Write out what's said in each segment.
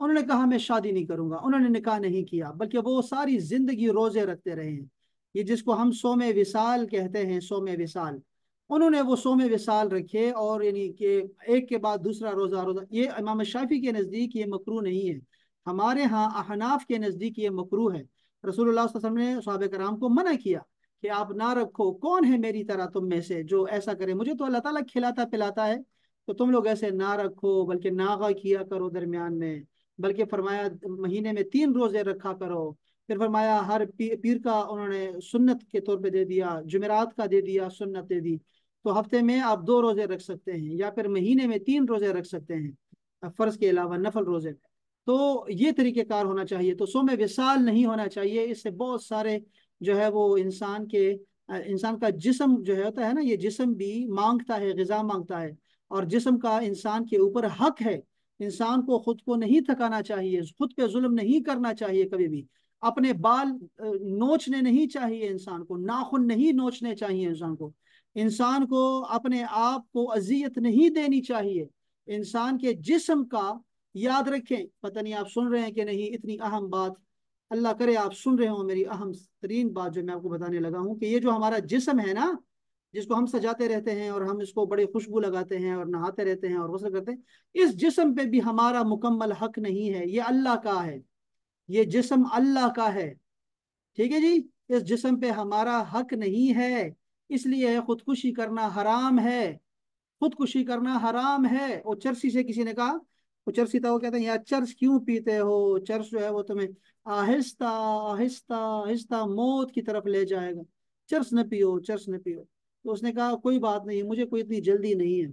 انہوں نے کہا میں شادی نہیں کروں گا، انہوں نے نکاح نہیں کیا، بلکہ وہ ساری زندگی روزے رکھتے رہے ہیں، یہ جس کو ہم صوم وصال کہتے ہیں، صوم وصال، انہوں نے وہ صوم وصال رکھے، اور یعنی کہ ایک کے بعد دوسرا روزہ روزہ، یہ امام شافعی کے نزدیک یہ مکروہ نہیں ہے، ہمارے ہاں احناف کے نزدیک یہ مکروہ ہے۔ رسول اللہ صلی اللہ علیہ وسلم نے صحابہ کرام کو منع کیا کہ آپ نہ رکھو، کون ہے میری طرح تم میں سے جو ایسا کرے، مجھے تو اللہ تعالیٰ کھلاتا پلاتا ہے، تو تم لوگ ایسے نہ رکھو، بلکہ ناغہ کیا کرو درمیان میں، بلکہ فرمایا مہینے میں 3 روزے رکھا کرو، پھر فرمایا ہر پیر کا انہوں نے سنت کے طور پہ دے دیا، جمعرات کا دے دیا، سنت دے دی، تو ہفتے میں آپ 2 روزے رکھ سکتے ہیں، یا پھر مہینے میں 3 روزے رکھ سکتے ہیں فرض کے علاوہ نفل روزے میں۔ تو یہ طریقہ کار ہونا چاہیے، تو صوم وصال نہیں ہونا چاہیے، اس سے بہت سارے جو ہے وہ انسان کا جسم جو ہوتا ہے نا، یہ جسم بھی مانگتا ہے، غذا مانگتا ہے، اور جسم کا انسان کے اوپر حق ہے، انسان کو خود کو نہیں تھکانا چاہیے، خود پہ ظلم نہیں کرنا چاہیے، کبھی بھی اپنے بال نوچنے نہیں چاہیے، انسان کو ناخن نہیں نوچنے چاہیے، انسان کو اپنے آپ کو اذیت نہیں دینی چاہیے، انسان کے جسم کا یاد رکھیں، پتہ نہیں آپ سن رہے ہیں کہ نہیں، اتنی اہم بات، اللہ کرے آپ سن رہے ہوں میری اہم ترین بات جو میں آپ کو بتانے لگا ہوں، کہ یہ جو ہمارا جسم ہے نا، جس کو ہم سجاتے رہتے ہیں، اور ہم اس کو بڑی خوشبو لگاتے ہیں اور نہاتے رہتے ہیں اور غسل کرتے ہیں، اس جسم پہ بھی ہمارا مکمل حق نہیں ہے، یہ اللہ کا ہے، یہ جسم اللہ کا ہے، ٹھیک ہے جی، اس جسم پہ ہمارا حق نہیں ہے، اس لیے خودکشی کرنا حرام ہے، خودکشی کرنا حرام ہے۔ اور چرسی سے کسی نے کہا، وہ چرسی تھا، وہ کہتے ہیں یار چرس کیوں پیتے ہو، چرس جو ہے وہ تمہیں آہستہ آہستہ آہستہ موت کی طرف لے جائے گا، چرس نہ پیو، چرس نہ پیو۔ تو اس نے کہا کوئی بات نہیں، مجھے کوئی اتنی جلدی نہیں ہے،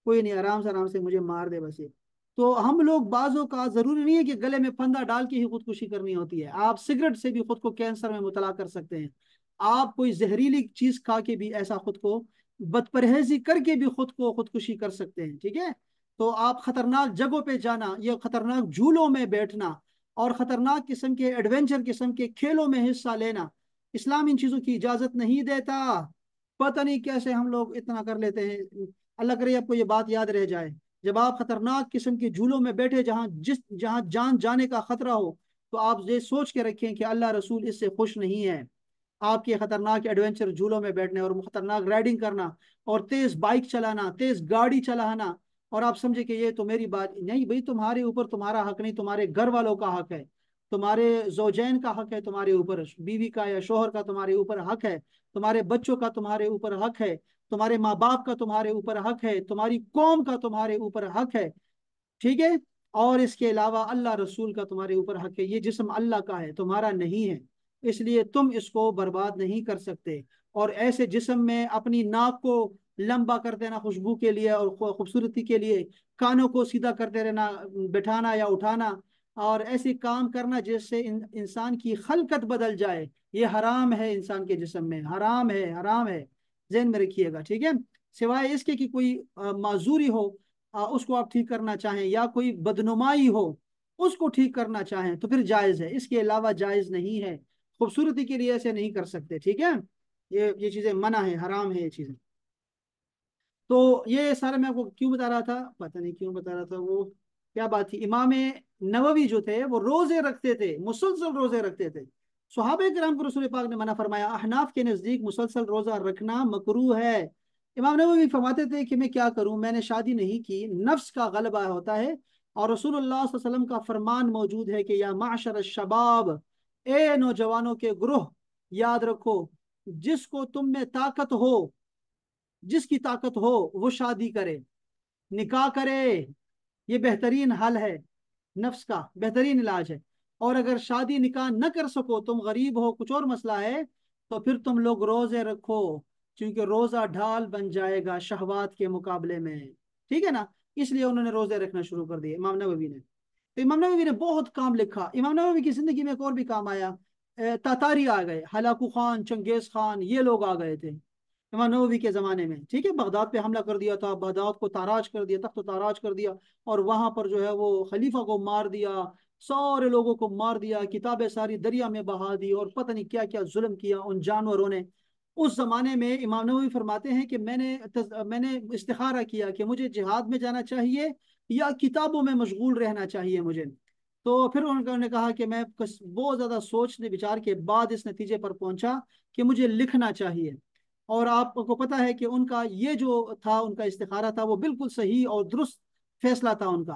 کوئی نہیں، آرام سے مجھے مار دے بس یہ۔ تو ہم لوگ بعضوں کا ضروری نہیں ہے کہ گلے میں پھندا ڈال کے ہی خودکشی کرنی ہوتی ہے، آپ سگریٹ سے بھی خود کو کینسر میں مبتلا کر سکتے ہیں، آپ کوئی زہریلی چیز کھا کے بھی ایسا خود کو بد پرہیزی کر کے بھی خود کو خودکشی کر سکتے ہیں، ٹھیک ہے؟ تو آپ خطرناک جگہوں پہ جانا، یہ خطرناک جھولوں میں بیٹھنا، اور خطرناک قسم کے ایڈونچر قسم کے کھیلوں میں حصہ لینا، اسلام ان چیزوں کی اجازت نہیں دیتا، پتہ نہیں کیسے ہم لوگ اتنا کر لیتے ہیں، اللہ کرے آپ کو یہ بات یاد رہ جائے، جب آپ خطرناک قسم کے جھولوں میں بیٹھے جہاں جان جانے کا خطرہ ہو، تو آپ یہ سوچ کے رکھیں کہ اللہ رسول اس سے خوش نہیں ہے، آپ کے خطرناک ایڈونچر جھولوں میں بیٹھنے اور خطرناک رائڈنگ کرنا، اور تیز بائک چلانا، تیز گاڑی چلانا، اور آپ سمجھے کہ یہ تو میری بات نہیں، بھائی تمہارے اوپر تمہارا حق نہیں، تمہارے گھر والوں کا حق ہے، تمہارے زوجین کا حق ہے تمہارے اوپر، بیوی کا یا شوہر کا تمہارے اوپر حق ہے، تمہارے بچوں کا تمہارے اوپر حق ہے، تمہارے ماں باپ کا تمہارے اوپر حق ہے، تمہاری قوم کا تمہارے اوپر حق ہے، ٹھیک ہے؟ اور اس کے علاوہ اللہ رسول کا تمہارے اوپر حق ہے، یہ جسم اللہ کا ہے، تمہارا نہیں ہے، اس لیے تم اس کو برباد نہیں کر سکتے، اور ایسے جسم میں اپنی ناک کو لمبا کر دینا خوشبو کے لیے اور خوبصورتی کے لیے، کانوں کو سیدھا کرتے رہنا، بٹھانا یا اٹھانا، اور ایسے کام کرنا جس سے انسان کی خلقت بدل جائے، یہ حرام ہے، انسان کے جسم میں حرام ہے، حرام ہے، ذہن میں رکھیے گا، ٹھیک ہے؟ سوائے اس کے کہ کوئی معذوری ہو، اس کو آپ ٹھیک کرنا چاہیں، یا کوئی بدنمائی ہو اس کو ٹھیک کرنا چاہیں، تو پھر جائز ہے، اس کے علاوہ جائز نہیں ہے، خوبصورتی کے لیے ایسے نہیں کر سکتے، ٹھیک ہے؟ یہ چیزیں منع ہے، حرام ہے یہ چیزیں۔ تو یہ سارا میں آپ کو کیوں بتا رہا تھا، پتہ نہیں کیوں بتا رہا تھا، وہ کیا بات تھی، امام نووی جو تھے وہ روزے رکھتے تھے، مسلسل روزے رکھتے تھے، صحابہ کرام کو رسول پاک نے منع فرمایا، احناف کے نزدیک مسلسل روزہ رکھنا مکروہ ہے، امام نووی فرماتے تھے کہ میں کیا کروں، میں نے شادی نہیں کی، نفس کا غلبہ ہوتا ہے، اور رسول اللہ صلی اللہ علیہ وسلم کا فرمان موجود ہے کہ یا معشر الشباب، اے نوجوانوں کے گروہ، یاد رکھو، جس کو تم میں طاقت ہو، جس کی طاقت ہو وہ شادی کرے، نکاح کرے، یہ بہترین حل ہے، نفس کا بہترین علاج ہے، اور اگر شادی نکاح نہ کر سکو، تم غریب ہو، کچھ اور مسئلہ ہے، تو پھر تم لوگ روزے رکھو، کیونکہ روزہ ڈھال بن جائے گا شہوات کے مقابلے میں، ٹھیک ہے نا؟ اس لیے انہوں نے روزے رکھنا شروع کر دیے امام نووی نے، تو امام نووی نے بہت کام لکھا، امام نووی کی زندگی میں ایک اور بھی کام آیا، تاتاری آ گئے، ہلاکو خان، چنگیز خان، یہ لوگ آ گئے تھے امام نووی کے زمانے میں، ٹھیک ہے؟ بغداد پہ حملہ کر دیا تھا، بغداد کو تاراج کر دیا، تخت و تاراج کر دیا، اور وہاں پر جو ہے وہ خلیفہ کو مار دیا، سارے لوگوں کو مار دیا، کتابیں ساری دریا میں بہا دی، اور پتہ نہیں کیا کیا ظلم کیا ان جانوروں نے۔ اس زمانے میں امام نووی فرماتے ہیں کہ میں نے استخارہ کیا کہ مجھے جہاد میں جانا چاہیے یا کتابوں میں مشغول رہنا چاہیے مجھے، تو پھر انہوں نے کہا کہ میں بہت زیادہ سوچنے بچار کے بعد اس نتیجے پر پہنچا کہ مجھے لکھنا چاہیے۔ اور آپ کو پتا ہے کہ ان کا یہ جو تھا، ان کا استخارہ تھا، وہ بالکل صحیح اور درست فیصلہ تھا ان کا،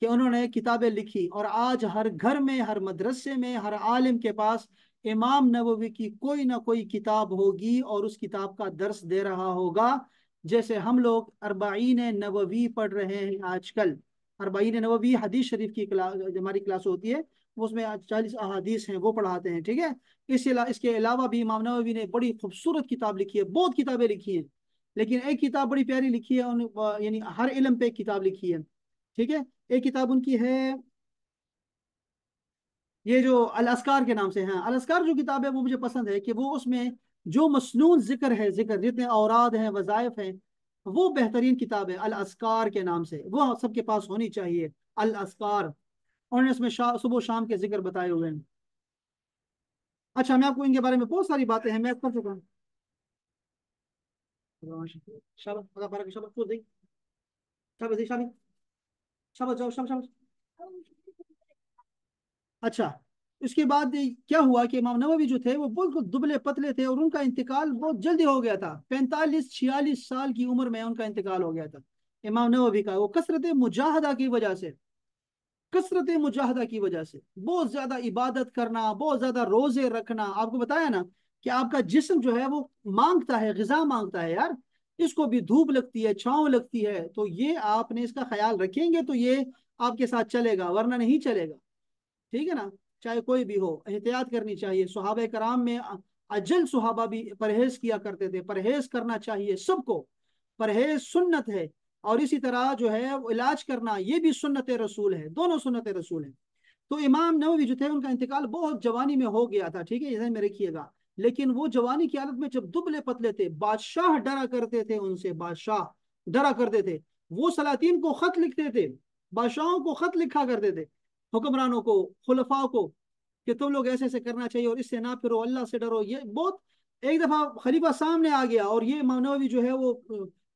کہ انہوں نے کتابیں لکھی، اور آج ہر گھر میں، ہر مدرسے میں، ہر عالم کے پاس امام نووی کی کوئی نہ کوئی کتاب ہوگی، اور اس کتاب کا درس دے رہا ہوگا۔ جیسے ہم لوگ اربعین نووی پڑھ رہے ہیں آج کل، اربعین نووی حدیث شریف کی کلاس ہماری کلاس ہوتی ہے، اس میں 40 احادیث ہیں وہ پڑھاتے ہیں، ٹھیک ہے۔ اس کے علاوہ بھی امام نووی نے بڑی خوبصورت کتاب لکھی ہے، بہت کتابیں لکھی ہیں، لیکن ایک کتاب بڑی پیاری لکھی ہے، یعنی ہر علم پہ ایک کتاب لکھی ہے، ٹھیک ہے۔ ایک کتاب ان کی ہے، یہ جو الاذکار کے نام سے ہیں، الاذکار جو کتاب ہے وہ مجھے پسند ہے، کہ وہ اس میں جو مسنون ذکر ہے، ذکر جتنے اوراد ہیں، وظائف ہیں، وہ بہترین کتاب ہے الاذکار کے نام سے، وہ سب کے پاس ہونی چاہیے، الاذکار۔ انہوں نے اس میں صبح و شام کے ذکر بتائے ہوئے ہیں۔ اچھا، میں آپ کو ان کے بارے میں بہت ساری باتیں ہیں، میں کر چکا ہوں۔ شاباش خدا بارک، شاباش کو دیکھ، شاباش دیکھ، شاباش شاباش جاؤ، شاباش شاباش۔ اچھا، اس کے بعد کیا ہوا کہ امام نووی جو تھے وہ بالکل دبلے پتلے تھے، اور ان کا انتقال بہت جلدی ہو گیا تھا، 45 46 سال کی عمر میں ان کا انتقال ہو گیا تھا امام نووی کا۔ وہ کثرت مجاہدہ کی وجہ سے، کثرت مجاہدہ کی وجہ سے، بہت زیادہ عبادت کرنا، بہت زیادہ روزے رکھنا، آپ کو بتایا نا کہ آپ کا جسم جو ہے وہ مانگتا ہے، غذا مانگتا ہے یار، اس کو بھی دھوپ لگتی ہے، چھاؤں لگتی ہے، تو یہ آپ نے اس کا خیال رکھیں گے تو یہ آپ کے ساتھ چلے گا، ورنہ نہیں چلے گا، ٹھیک ہے نا۔ چاہے کوئی بھی ہو، احتیاط کرنی چاہیے۔ صحابہ کرام میں اجل صحابہ بھی پرہیز کیا کرتے تھے، پرہیز کرنا چاہیے سب کو، پرہیز سنت ہے، اور اسی طرح جو ہے وہ علاج کرنا یہ بھی سنت رسول ہے، دونوں سنت رسول ہیں۔ تو امام نووی جو تھے ان کا انتقال بہت جوانی میں ہو گیا تھا، ٹھیک ہے، ذہن میں رکھیے گا، لیکن وہ جوانی کی حالت میں جب دبلے پتلے تھے، بادشاہ ڈرا کرتے تھے ان سے، بادشاہ ڈرا کرتے تھے، وہ سلاطین کو خط لکھتے تھے، بادشاہوں کو خط لکھا کرتے تھے، حکمرانوں کو، خلفاء کو، کہ تم لوگ ایسے ایسے کرنا چاہیے، اور اس سے نہ پھرو، اللہ سے ڈرو، یہ بہت۔ ایک دفعہ خلیفہ سامنے آ گیا، اور یہ امام نووی جو ہے وہ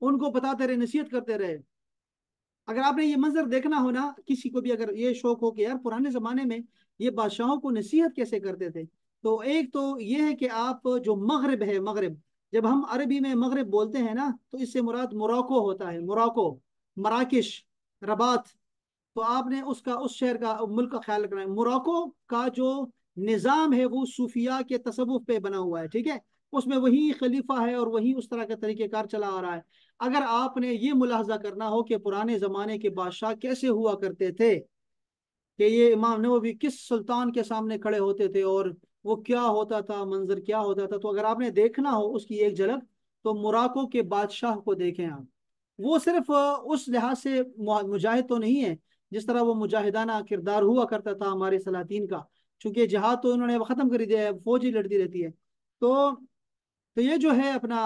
ان کو بتاتے رہے، نصیحت کرتے رہے۔ اگر آپ نے یہ منظر دیکھنا ہو نا، کسی کو بھی اگر یہ شوق ہو کہ یار پرانے زمانے میں یہ بادشاہوں کو نصیحت کیسے کرتے تھے، تو ایک تو یہ ہے کہ آپ جو مغرب ہے، مغرب، جب ہم عربی میں مغرب بولتے ہیں نا، تو اس سے مراد موراکو ہوتا ہے، موراکو، مراکش، رباط، تو آپ نے اس شہر کا، ملک کا خیال رکھنا ہے۔ موراکو کا جو نظام ہے وہ صوفیاء کے تصوف پہ بنا ہوا ہے، ٹھیک ہے، اس میں وہی خلیفہ ہے، اور وہی اس طرح کا طریقہ کار چلا آ رہا ہے۔ اگر آپ نے یہ ملاحظہ کرنا ہو کہ پرانے زمانے کے بادشاہ کیسے ہوا کرتے تھے، کہ یہ امام نووی کس سلطان کے سامنے کھڑے ہوتے تھے، اور وہ کیا ہوتا تھا، منظر کیا ہوتا تھا، تو اگر آپ نے دیکھنا ہو اس کی ایک جھلک، تو موراکو کے بادشاہ کو دیکھیں آپ۔ وہ صرف اس لحاظ سے مجاہد تو نہیں ہے جس طرح وہ مجاہدانہ کردار ہوا کرتا تھا ہمارے سلاطین کا، چونکہ جہاد تو انہوں نے ختم کر دیا ہے، فوج ہی لڑتی رہتی ہے۔ تو تو یہ جو ہے اپنا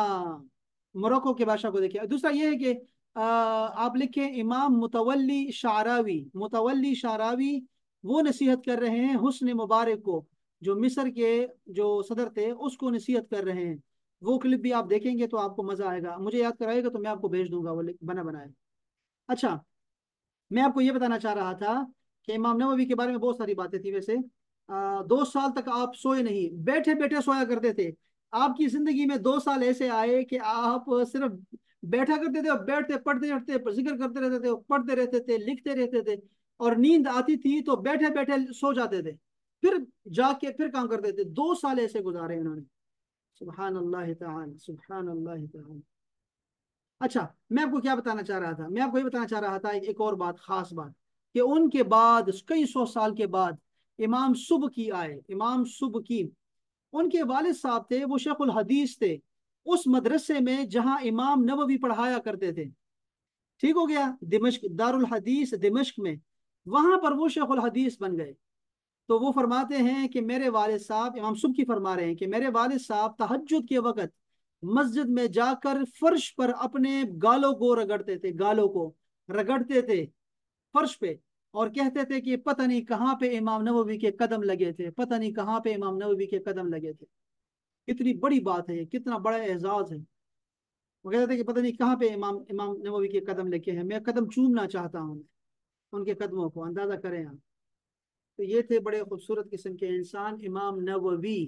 موروکو کے بادشاہ کو دیکھیں۔ دوسرا یہ ہے کہ آپ لکھیں امام متولی شعراوی، متولی شعراوی وہ نصیحت کر رہے ہیں حسن مبارک کو، جو مصر کے جو صدر تھے اس کو نصیحت کر رہے ہیں۔ وہ کلپ بھی آپ دیکھیں گے تو آپ کو مزہ آئے گا، مجھے یاد کرائے گا تو میں آپ کو بھیج دوں گا، وہ بنا بنائے۔ اچھا، میں آپ کو یہ بتانا چاہ رہا تھا کہ امام نووی کے بارے میں بہت ساری باتیں تھی ویسے۔ 2 سال تک آپ سوئے نہیں، بیٹھے بیٹھے سویا کرتے تھے۔ آپ کی زندگی میں 2 سال ایسے آئے کہ آپ صرف بیٹھا کرتے تھے، اور بیٹھتے پڑھتے رہتے، ذکر کرتے رہتے تھے، پڑھتے رہتے تھے، لکھتے رہتے تھے، اور نیند آتی تھی تو بیٹھے بیٹھے سو جاتے تھے، پھر جا کے پھر کام کرتے تھے۔ 2 سال ایسے گزارے انہوں نے، سبحان اللہ تعالی، سبحان اللہ تعالی۔ اچھا، میں آپ کو کیا بتانا چاہ رہا تھا، میں آپ کو یہ بتانا چاہ رہا تھا ایک اور بات، خاص بات، کہ ان کے بعد کئی سو سال کے بعد امام سبکی آئے، امام سبکی، ان کے والد صاحب تھے وہ شیخ الحدیث تھے، اس مدرسے میں جہاں امام نووی پڑھایا کرتے تھے، ٹھیک ہو گیا، دمشق، دار الحدیث دمشق میں، وہاں پر وہ شیخ الحدیث بن گئے۔ تو وہ فرماتے ہیں کہ میرے والد صاحب، امام سبکی فرما رہے ہیں کہ میرے والد صاحب تہجد کے وقت مسجد میں جا کر فرش پر اپنے گالوں کو رگڑتے تھے، گالوں کو رگڑتے تھے فرش پہ، اور کہتے تھے کہ پتہ نہیں کہاں پہ امام نووی کے قدم لگے تھے، پتہ نہیں کہاں پہ امام نووی کے قدم لگے تھے۔ کتنی بڑی بات ہے، کتنا بڑا اعزاز ہے۔ وہ کہتے تھے کہ پتہ نہیں کہاں پہ امام نووی کے قدم لگے ہیں، میں قدم چومنا چاہتا ہوں ان کے قدموں کو، اندازہ کریں آپ۔ تو یہ تھے بڑے خوبصورت قسم کے انسان امام نووی،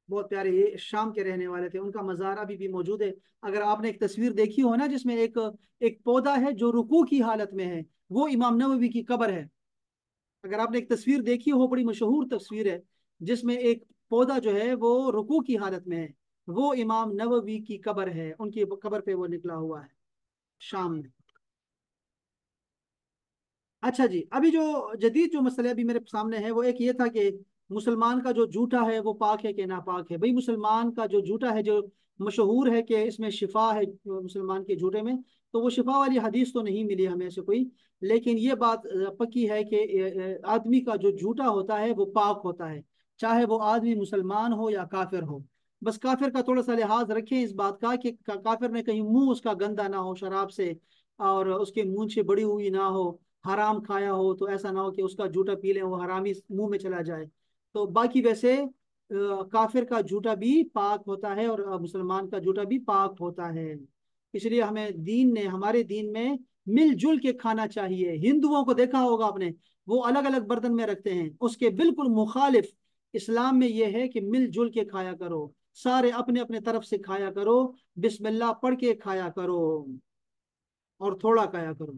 بہت پیارے، یہ شام کے رہنے والے تھے، ان کا مزار ابھی بھی موجود ہے۔ اگر آپ نے ایک تصویر دیکھی ہو نا جس میں ایک پودا ہے جو رکوع کی حالت میں ہے، وہ امام نووی کی قبر ہے۔ اگر آپ نے ایک تصویر دیکھی ہو، بڑی مشہور تصویر ہے، جس میں ایک پودا جو ہے وہ رکوع کی حالت میں ہے، وہ امام نووی کی قبر ہے، ان کی قبر پہ وہ نکلا ہوا ہے شام میں۔ اچھا جی، ابھی جو جدید جو مسئلہ ابھی میرے سامنے ہے وہ ایک یہ تھا کہ مسلمان کا جو جھوٹا ہے وہ پاک ہے کہ ناپاک ہے۔ بھئی مسلمان کا جو جھوٹا ہے، جو مشہور ہے کہ اس میں شفا ہے مسلمان کے جھوٹے میں، تو وہ شفا والی حدیث تو نہیں ملی ہمیں سے کوئی، لیکن یہ بات پکی ہے کہ آدمی کا جو جھوٹا ہوتا ہے وہ پاک ہوتا ہے، چاہے وہ آدمی مسلمان ہو یا کافر ہو۔ بس کافر کا تھوڑا سا لحاظ رکھیں اس بات کا کہ کافر نے کہیں منہ اس کا گندا نہ ہو شراب سے، اور اس کے منہ سے بڑی ہوئی نہ ہو، حرام کھایا ہو، تو ایسا نہ ہو کہ اس کا جھوٹا پی لیں وہ حرامی منہ میں چلا جائے۔ تو باقی ویسے کافر کا جھوٹا بھی پاک ہوتا ہے اور مسلمان کا جھوٹا بھی پاک ہوتا ہے۔ اس لیے ہمیں دین نے، ہمارے دین میں مل جل کے کھانا چاہیے۔ ہندوؤں کو دیکھا ہوگا آپ نے، وہ الگ الگ برتن میں رکھتے ہیں، اس کے بالکل مخالف اسلام میں یہ ہے کہ مل جل کے کھایا کرو، سارے اپنے اپنے طرف سے کھایا کرو، بسم اللہ پڑھ کے کھایا کرو، اور تھوڑا کھایا کرو۔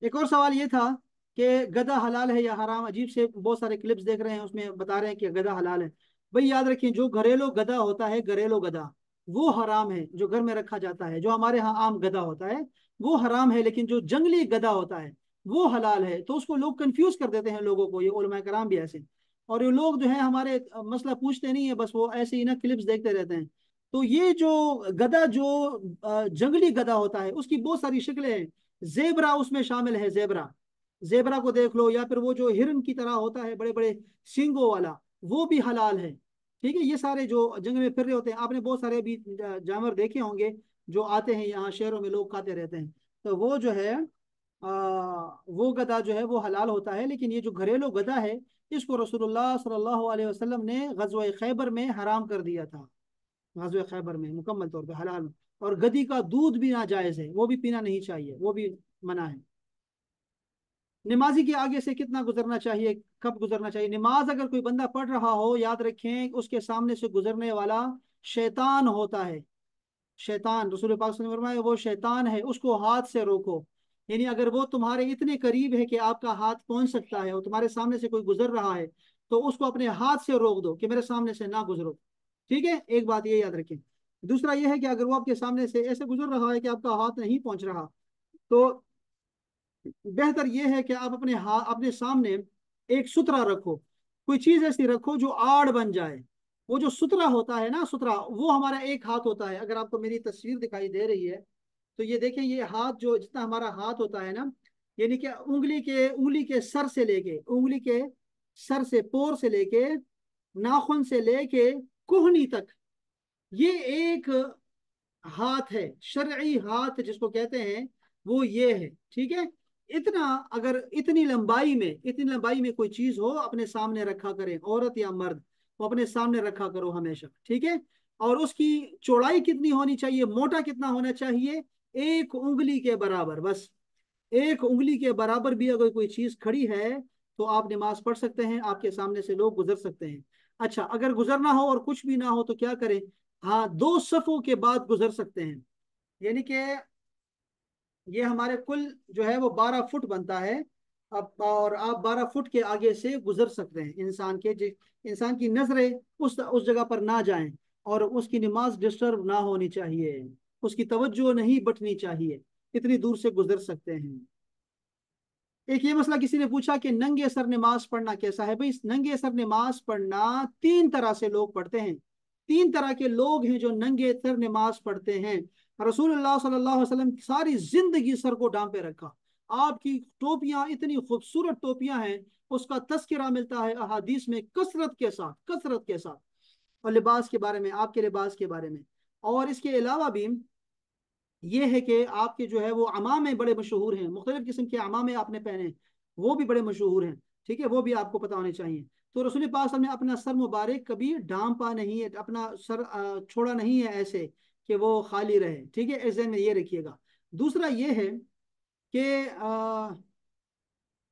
ایک اور سوال یہ تھا کہ گدھا حلال ہے یا حرام؟ عجیب سے بہت سارے کلپس دیکھ رہے ہیں، اس میں بتا رہے ہیں کہ گدھا حلال ہے۔ بھئی یاد رکھیں، جو گھریلو گدھا ہوتا ہے، گھریلو گدھا وہ حرام ہے، جو گھر میں رکھا جاتا ہے۔ جو ہمارے ہاں عام گدھا ہوتا ہے وہ حرام ہے، لیکن جو جنگلی گدھا ہوتا ہے وہ حلال ہے۔ تو اس کو لوگ کنفیوز کر دیتے ہیں لوگوں کو، یہ علماء کرام بھی ایسے، اور یہ لوگ جو ہیں ہمارے مسئلہ پوچھتے نہیں ہیں، بس وہ ایسے ہی نا کلپس دیکھتے رہتے ہیں۔ تو یہ جو گدھا، جو جنگلی گدھا ہوتا ہے، اس کی بہت ساری شکلیں ہیں۔ زیبرا اس میں شامل ہے، زیبرا، زیبرا کو دیکھ لو، یا پھر وہ جو ہرن کی طرح ہوتا ہے بڑے بڑے سینگوں والا، وہ بھی حلال ہے۔ ٹھیک ہے، یہ سارے جو جنگل میں پھر رہے ہوتے ہیں، آپ نے بہت سارے بھی جانور دیکھے ہوں گے جو آتے ہیں یہاں شہروں میں، لوگ کھاتے رہتے ہیں، تو وہ جو ہے وہ گدھا جو ہے وہ حلال ہوتا ہے۔ لیکن یہ جو گھریلو گدھا ہے، اس کو رسول اللہ صلی اللہ علیہ وسلم نے غزوہ خیبر میں حرام کر دیا تھا، غزوہ خیبر میں مکمل طور پہ حلال۔ اور گدھی کا دودھ بھی ناجائز ہے، وہ بھی پینا نہیں چاہیے، وہ بھی منع ہے۔ نمازی کے آگے سے کتنا گزرنا چاہیے، کب گزرنا چاہیے؟ نماز اگر کوئی بندہ پڑھ رہا ہو، یاد رکھیں اس کے سامنے سے گزرنے والا شیطان ہوتا ہے۔ شیطان، رسول پاک صلی اللہ علیہ وسلم نے فرمایا وہ شیطان ہے، اس کو ہاتھ سے روکو۔ یعنی اگر وہ تمہارے اتنے قریب ہے کہ آپ کا ہاتھ پہنچ سکتا ہے، اور تمہارے سامنے سے کوئی گزر رہا ہے، تو اس کو اپنے ہاتھ سے روک دو کہ میرے سامنے سے نہ گزرو۔ ٹھیک ہے، ایک بات یہ یاد رکھیں۔ دوسرا یہ ہے کہ اگر وہ آپ کے سامنے سے ایسے گزر رہا ہے کہ آپ کا ہاتھ نہیں پہنچ رہا، تو بہتر یہ ہے کہ آپ اپنے سامنے ایک سترا رکھو، کوئی چیز ایسی رکھو جو آڑ بن جائے۔ وہ جو سترا ہوتا ہے نا، سترا، وہ ہمارا ایک ہاتھ ہوتا ہے۔ اگر آپ کو میری تصویر دکھائی دے رہی ہے تو یہ دیکھیں، یہ ہاتھ جو جتنا ہمارا ہاتھ ہوتا ہے نا، یعنی کہ انگلی کے سر سے لے کے، انگلی کے سر سے، پور سے لے کے، ناخن سے لے کے کوہنی تک، یہ ایک ہاتھ ہے، شرعی ہاتھ جس کو کہتے ہیں، وہ یہ ہے۔ ٹھیک ہے، اتنا، اگر اتنی لمبائی میں کوئی چیز ہو، اپنے سامنے رکھا کرے، عورت یا مرد، وہ اپنے سامنے رکھا کرو ہمیشہ۔ ٹھیک ہے، اور اس کی چوڑائی کتنی ہونی چاہیے، موٹا کتنا ہونا چاہیے؟ ایک انگلی کے برابر، بس ایک انگلی کے برابر بھی اگر کوئی چیز کھڑی ہے تو آپ نماز پڑھ سکتے ہیں، آپ کے سامنے سے لوگ گزر سکتے ہیں۔ اچھا، اگر گزرنا ہو اور کچھ بھی نہ ہو تو کیا کریں؟ ہاں، 2 صفوں کے بعد گزر سکتے ہیں، یعنی کہ یہ ہمارے کل جو ہے وہ 12 فٹ بنتا ہے، اب اور آپ 12 فٹ کے آگے سے گزر سکتے ہیں، انسان کی نظریں اس جگہ پر نہ جائیں، اور اس کی نماز ڈسٹرب نہ ہونی چاہیے، اس کی توجہ نہیں بٹنی چاہیے، اتنی دور سے گزر سکتے ہیں۔ ایک یہ مسئلہ کسی نے پوچھا کہ ننگے سر نماز پڑھنا کیسا ہے؟ بھائی ننگے سر نماز پڑھنا 3 طرح سے لوگ پڑھتے ہیں، 3 طرح کے لوگ ہیں جو ننگے سر نماز پڑھتے ہیں۔ رسول اللہ صلی اللہ علیہ وسلم ساری زندگی سر کو ڈانپے رکھا، آپ کی ٹوپیاں اتنی خوبصورت ٹوپیاں ہیں، اس کا تذکرہ ملتا ہے احادیث میں کثرت کے ساتھ، کثرت کے ساتھ، اور لباس کے بارے میں، آپ کے لباس کے بارے میں۔ اور اس کے علاوہ بھی یہ ہے کہ آپ کے جو ہے وہ عمامے بڑے مشہور ہیں، مختلف قسم کے عمامے آپ نے پہنے، وہ بھی بڑے مشہور ہیں۔ ٹھیک ہے، وہ بھی آپ کو پتہ ہونے چاہیے۔ تو رسول پاک صلی اللہ علیہ وسلم نے اپنا سر مبارک کبھی ڈھانپا نہیں ہے، اپنا سر چھوڑا نہیں ہے ایسے کہ وہ خالی رہے۔ ٹھیک ہے، اس ذہن میں یہ رکھیے گا۔ دوسرا یہ ہے کہ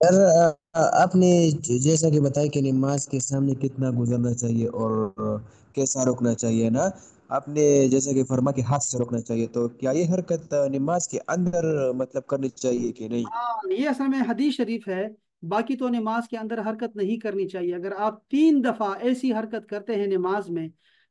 سر آپ نے جیسا کہ بتایا کہ نماز کے سامنے کتنا گزرنا چاہیے اور کیسا روکنا چاہیے نا، آپ نے جیسا کہ فرما کہ ہاتھ سے روکنا چاہیے، تو کیا یہ حرکت نماز کے اندر مطلب کرنی چاہیے کہ نہیں؟ ہاں، یہ اصل میں حدیث شریف ہے، باقی تو نماز کے اندر حرکت نہیں کرنی چاہیے۔ اگر آپ 3 دفعہ ایسی حرکت کرتے ہیں نماز میں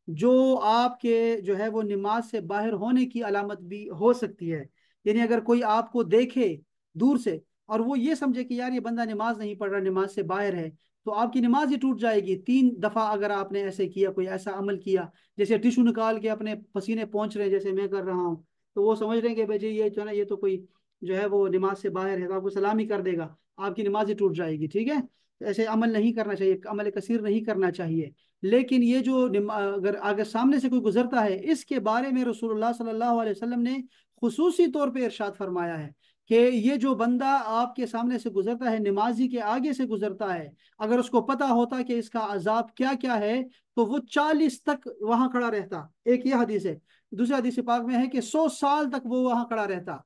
جو آپ کے جو ہے وہ نماز سے باہر ہونے کی علامت بھی ہو سکتی ہے، یعنی اگر کوئی آپ کو دیکھے دور سے اور وہ یہ سمجھے کہ یار یہ بندہ نماز نہیں پڑھ رہا، نماز سے باہر ہے، تو آپ کی نماز ہی ٹوٹ جائے گی۔ 3 دفعہ اگر آپ نے ایسے کیا، کوئی ایسا عمل کیا، جیسے ٹیشو نکال کے اپنے پسینے پہنچ رہے ہیں جیسے میں کر رہا ہوں، تو وہ سمجھ رہے ہیں کہ بھائی جی یہ جو ہے نا یہ تو کوئی جو ہے وہ نماز سے باہر ہے، تو آپ کو سلامی کر دے گا، آپ کی نماز ہی ٹوٹ جائے گی، ٹھیک ہے؟ تو ایسے عمل نہیں کرنا چاہیے، عمل کثیر نہیں کرنا چاہیے۔ لیکن یہ جو اگر آگے سامنے سے کوئی گزرتا ہے، اس کے بارے میں رسول اللہ صلی اللہ علیہ وسلم نے خصوصی طور پہ ارشاد فرمایا ہے کہ یہ جو بندہ آپ کے سامنے سے گزرتا ہے، نمازی کے آگے سے گزرتا ہے، اگر اس کو پتا ہوتا کہ اس کا عذاب کیا کیا ہے، تو وہ 40 تک وہاں کھڑا رہتا۔ ایک یہ حدیث ہے۔ دوسری حدیث پاک میں ہے کہ 100 سال تک وہ وہاں کھڑا رہتا،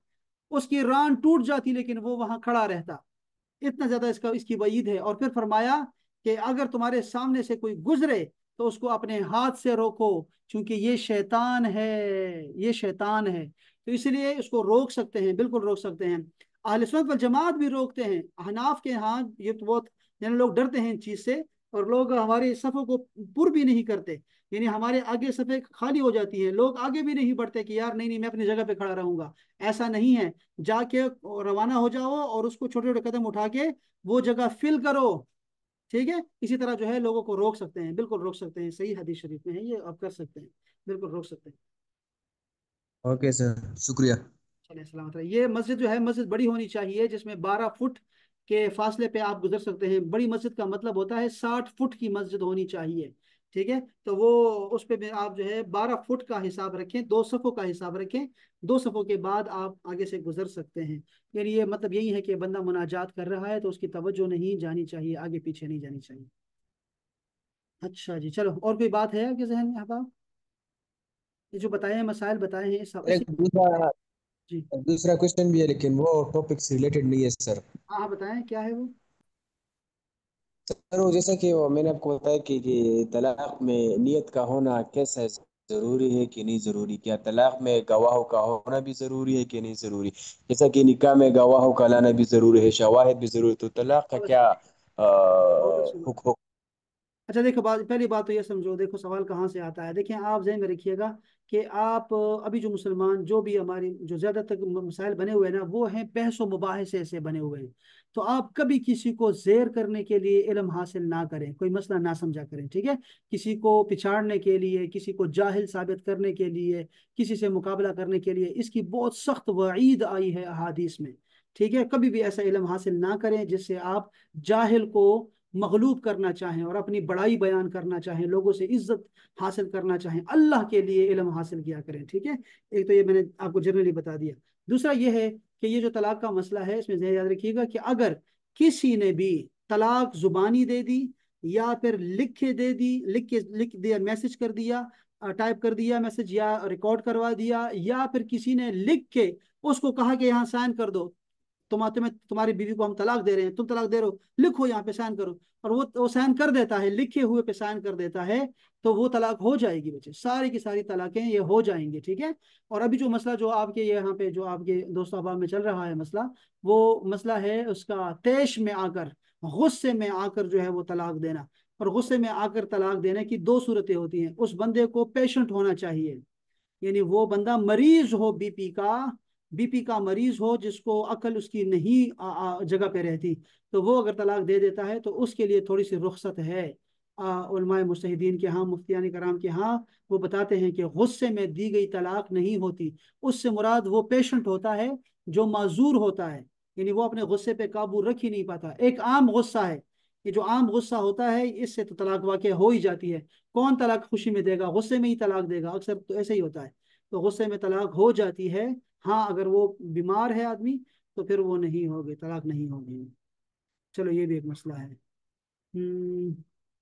اس کی ران ٹوٹ جاتی لیکن وہ وہاں کھڑا رہتا، اتنا زیادہ اس کی وعید ہے۔ اور پھر فرمایا کہ اگر تمہارے سامنے سے کوئی گزرے تو اس کو اپنے ہاتھ سے روکو، کیونکہ یہ شیطان ہے، یہ شیطان ہے۔ تو اس لیے اس کو روک سکتے ہیں، بالکل روک سکتے ہیں۔ اہل سنت والجماعت بھی روکتے ہیں، احناف کے ہاں یہ تو بہت یعنی لوگ ڈرتے ہیں ان چیز سے، اور لوگ ہمارے صفوں کو پر بھی نہیں کرتے، یعنی ہمارے آگے صفیں خالی ہو جاتی ہیں، لوگ آگے بھی نہیں بڑھتے کہ یار نہیں نہیں میں اپنی جگہ پہ کھڑا رہوں گا۔ ایسا نہیں ہے، جا کے روانہ ہو جاؤ اور اس کو چھوٹے چھوٹے قدم اٹھا کے وہ جگہ فل کرو، ٹھیک ہے؟ اسی طرح جو ہے لوگوں کو روک سکتے ہیں، بالکل روک سکتے ہیں، صحیح حدیث شریف میں ہے یہ، آپ کر سکتے ہیں، بالکل روک سکتے ہیں۔ اوکے سر، شکریہ۔ چلے السلام علیکم۔ یہ مسجد جو ہے مسجد بڑی ہونی چاہیے، جس میں 12 فٹ کے فاصلے پہ آپ گزر سکتے ہیں۔ بڑی مسجد کا مطلب ہوتا ہے 60 فٹ کی مسجد ہونی چاہیے، ٹھیک ہے؟ تو وہ اس پہ بھی آپ جو ہے 12 فٹ کا حساب رکھیں، 2 صفوں کا حساب رکھیں، 2 صفوں کے بعد آپ آگے سے گزر سکتے ہیں۔ یعنی یہ مطلب یہی ہے کہ بندہ مناجات کر رہا ہے تو اس کی توجہ نہیں جانی چاہیے، آگے پیچھے نہیں جانی چاہیے۔ اچھا جی، چلو اور کوئی بات ہے آپ کے ذہن میں احباب؟ یہ جو بتائے ہیں مسائل بتائے ہیں سب ایک اسی جی دوسرا کوشچن بھی ہے لیکن وہ ٹاپک سے ریلیٹڈ نہیں ہے سر۔ ہاں ہاں، بتائیں کیا ہے وہ؟ سر وہ جیسا کہ میں نے آپ کو بتایا کہ طلاق میں نیت کا ہونا کیسا ہے، ضروری ہے کہ نہیں ضروری؟ کیا طلاق میں گواہوں کا ہونا بھی ضروری ہے کہ نہیں ضروری؟ جیسا کہ نکاح میں گواہوں کا لانا بھی ضروری ہے، شواہد بھی ضروری ہے، تو طلاق کا بہت کیا اچھی بہت اچھی بات۔ حکم؟ اچھا دیکھو، پہلی بات تو یہ سمجھو، دیکھو سوال کہاں سے آتا ہے، دیکھیں آپ ذہن میں رکھیے گا کہ آپ ابھی جو مسلمان جو بھی ہماری جو زیادہ تر مسائل بنے ہوئے ہیں نا، وہ ہیں بحث و مباحثے سے بنے ہوئے ہیں۔ تو آپ کبھی کسی کو زیر کرنے کے لیے علم حاصل نہ کریں، کوئی مسئلہ نہ سمجھا کریں، ٹھیک ہے؟ کسی کو پچھاڑنے کے لیے، کسی کو جاہل ثابت کرنے کے لیے، کسی سے مقابلہ کرنے کے لیے، اس کی بہت سخت وعید آئی ہے احادیث میں، ٹھیک ہے؟ کبھی بھی ایسا علم حاصل نہ کریں جس سے آپ جاہل کو مغلوب کرنا چاہیں اور اپنی بڑائی بیان کرنا چاہیں، لوگوں سے عزت حاصل کرنا چاہیں۔ اللہ کے لیے علم حاصل کیا کریں، ٹھیک ہے؟ ایک تو یہ میں نے آپ کو جنرلی بتا دیا۔ دوسرا یہ ہے کہ یہ جو طلاق کا مسئلہ ہے، اس میں ذہن یاد رکھیے گا کہ اگر کسی نے بھی طلاق زبانی دے دی یا پھر لکھ کے دے دی، لکھ دیا، میسج کر دیا، ٹائپ کر دیا میسج، یا ریکارڈ کروا دیا، یا پھر کسی نے لکھ کے اس کو کہا کہ یہاں سائن کر دو، تمہاری بیوی کو ہم طلاق دے رہے ہیں، تم طلاق دے رہے ہو، لکھو یہاں پہ سائن کرو، اور وہ سائن کر دیتا ہے، لکھے ہوئے پہ سائن کر دیتا ہے، تو وہ طلاق ہو جائے گی بچے، ساری کی ساری طلاقیں یہ ہو جائیں گی، ٹھیک ہے؟ اور ابھی جو مسئلہ جو آپ کے یہاں پہ جو آپ کے دوست احباب میں چل رہا ہے مسئلہ، وہ مسئلہ ہے اس کا طیش میں آ کر، غصے میں آ کر جو ہے وہ طلاق دینا۔ اور غصے میں آ کر طلاق دینے کی 2 صورتیں ہوتی ہیں۔ اس بندے کو پیشنٹ ہونا چاہیے، یعنی وہ بندہ مریض ہو، بی پی کا مریض ہو، جس کو عقل اس کی نہیں جگہ پہ رہتی، تو وہ اگر طلاق دے دیتا ہے تو اس کے لیے تھوڑی سی رخصت ہے۔ علماء مجتہدین کے ہاں، مفتیان کرام کے ہاں، وہ بتاتے ہیں کہ غصے میں دی گئی طلاق نہیں ہوتی، اس سے مراد وہ پیشنٹ ہوتا ہے جو معذور ہوتا ہے، یعنی وہ اپنے غصے پہ قابو رکھ ہی نہیں پاتا۔ ایک عام غصہ ہے، یہ جو عام غصہ ہوتا ہے اس سے تو طلاق واقع ہو ہی جاتی ہے۔ کون طلاق خوشی میں دے گا؟ غصے میں ہی طلاق دے گا، اکثر تو ایسے ہی ہوتا ہے، تو غصے میں طلاق ہو جاتی ہے۔ ہاں اگر وہ بیمار ہے آدمی تو پھر وہ نہیں ہوگی، طلاق نہیں ہوگی۔ چلو یہ بھی ایک مسئلہ ہے۔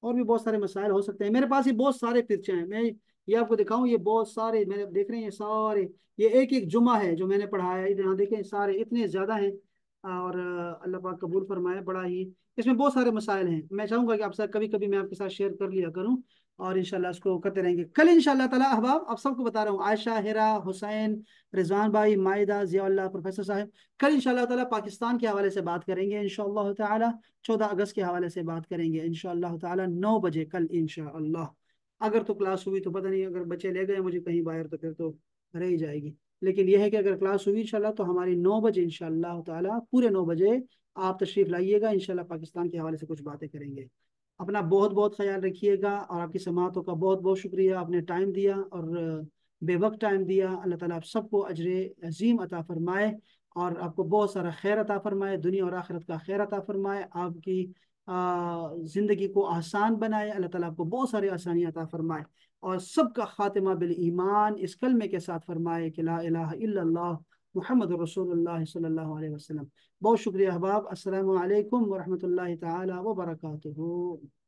اور بھی بہت سارے مسائل ہو سکتے ہیں، میرے پاس یہ بہت سارے پرچے ہیں، میں یہ آپ کو دکھاؤں، یہ بہت سارے میں دیکھ رہے ہیں، یہ سارے، یہ ایک ایک جمعہ ہے جو میں نے پڑھایا ہے، یہاں دیکھیں سارے اتنے زیادہ ہیں۔ اور اللہ پاک قبول فرمائے. بڑا ہی اس میں بہت سارے مسائل ہیں. میں چاہوں گا کہ آپ سے کبھی کبھی میں آپ کے ساتھ شیئر کر لیا کروں اور انشاءاللہ اس کو کرتے رہیں گے. کل انشاءاللہ تعالیٰ احباب آپ سب کو بتا رہا ہوں، عائشہ، ہیرا، حسین، رضوان بھائی، مائدہ، ضیاء اللہ، پروفیسر صاحب، کل انشاءاللہ تعالیٰ پاکستان کے حوالے سے بات کریں گے انشاءاللہ تعالیٰ. 14 اگست کے حوالے سے بات کریں گے انشاءاللہ تعالیٰ 9 بجے کل انشاءاللہ. اگر تو کلاس ہوئی تو پتہ نہیں، اگر بچے لے گئے مجھے کہیں باہر تو پھر تو رہ ہی جائے گی. لیکن یہ ہے کہ اگر کلاس ہوئی انشاءاللہ تو ہماری 9 بجے انشاءاللہ تعالیٰ پورے 9 بجے آپ تشریف لائیے گا. انشاءاللہ پاکستان کے حوالے سے کچھ باتیں کریں گے. اپنا بہت بہت خیال رکھیے گا اور آپ کی سماعتوں کا بہت بہت شکریہ. آپ نے ٹائم دیا اور بے وقت ٹائم دیا. اللہ تعالیٰ آپ سب کو اجر عظیم عطا فرمائے اور آپ کو بہت سارا خیر عطا فرمائے، دنیا اور آخرت کا خیر عطا فرمائے. آپ کی زندگی کو آسان بنائے. اللہ تعالیٰ آپ کو بہت سارے آسانی عطا فرمائے اور سب کا خاتمہ بالایمان اس کلمے کے ساتھ فرمائے کہ لا الہ الا اللہ محمد رسول اللہ صلی اللہ علیہ وسلم. بہت شکریہ احباب. السلام علیکم ورحمۃ اللہ تعالی وبرکاتہ.